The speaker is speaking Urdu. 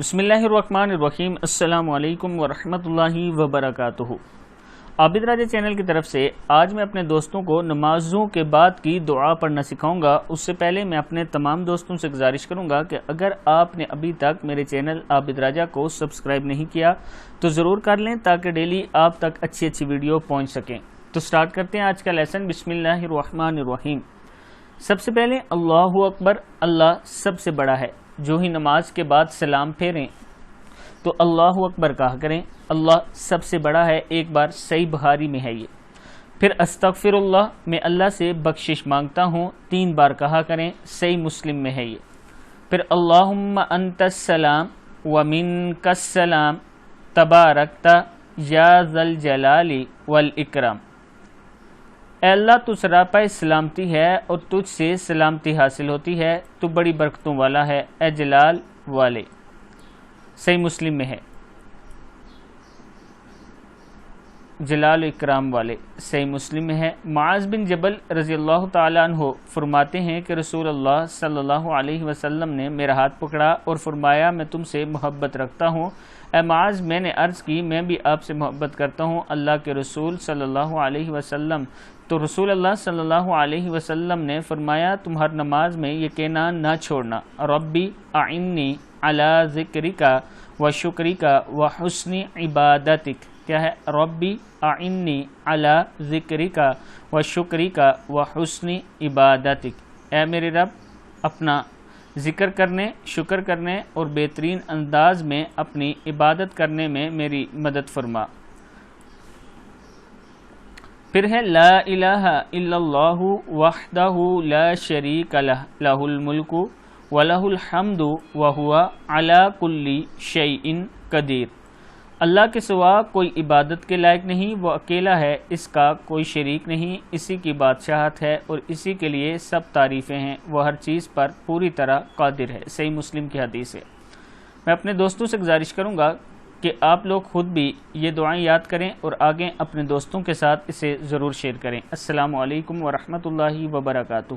بسم اللہ الرحمن الرحیم۔ السلام علیکم ورحمۃ اللہ وبرکاتہ۔ عابد راجہ چینل کی طرف سے آج میں اپنے دوستوں کو نمازوں کے بعد کی دعا پڑھنا سکھاؤں گا۔ اس سے پہلے میں اپنے تمام دوستوں سے گزارش کروں گا کہ اگر آپ نے ابھی تک میرے چینل عابد راجہ کو سبسکرائب نہیں کیا تو ضرور کر لیں تاکہ ڈیلی آپ تک اچھی ویڈیو پہنچ سکیں۔ تو سٹارٹ کرتے ہیں آج کا لیسن۔ بسم اللہ الرحمن الرحیم۔ سب سے پہلے اللہ اکبر، اللہ سب سے بڑا ہے۔ جو ہی نماز کے بعد سلام پھیریں تو اللہ اکبر کہا کریں، اللہ سب سے بڑا ہے۔ ایک بار صحیح بخاری میں ہے یہ۔ پھر استغفر اللہ، میں اللہ سے بخشش مانگتا ہوں، 3 بار کہا کریں، صحیح مسلم میں ہے یہ۔ پھر اللہم انت السلام ومنک السلام تبارکت یا ذا الجلال والاکرام۔ اے اللہ تو سراپا سلامتی ہے اور تجھ سے سلامتی حاصل ہوتی ہے، تو بڑی برکتوں والا ہے، اے جلال والے۔ صحیح مسلم میں ہے، جلال و اکرام والے۔ صحیح مسلم میں ہے۔ معاذ بن جبل رضی اللہ تعالیٰ عنہ فرماتے ہیں کہ رسول اللہ صلی اللہ علیہ وسلم نے میرا ہاتھ پکڑا اور فرمایا، میں تم سے محبت رکھتا ہوں۔ اے معاذ، میں نے عرض کی، میں بھی آپ سے محبت کرتا ہوں اللہ کے رسول صلی اللہ علیہ وسلم۔ تو رسول اللہ صلی اللہ علیہ وسلم نے فرمایا، تم ہر نماز میں یہ کہنا نہ چھوڑنا، ربی اعنی علی ذکرک و شکرک و حسن عبادتک۔ کیا ہے؟ ربی اعنی علی ذکرک و شکرک و حسن عبادتک۔ اے میرے رب، اپنا ذکر کرنے، شکر کرنے اور بہترین انداز میں اپنی عبادت کرنے میں میری مدد فرما۔ پھر ہے لا الہ الا اللہ وحدہ لا شریک لہ، لہ الملک ولہ الحمد وہو علی کل شیء قدیر۔ اللہ کے سوا کوئی عبادت کے لائق نہیں، وہ اکیلا ہے، اس کا کوئی شریک نہیں، اسی کی بادشاہت ہے اور اسی کے لیے سب تعریفیں ہیں، وہ ہر چیز پر پوری طرح قادر ہے۔ صحیح مسلم کی حدیث ہے۔ میں اپنے دوستوں سے گزارش کروں گا کہ آپ لوگ خود بھی یہ دعائیں یاد کریں اور آگے اپنے دوستوں کے ساتھ اسے ضرور شیئر کریں۔ السلام علیکم ورحمۃ اللہ وبرکاتہ۔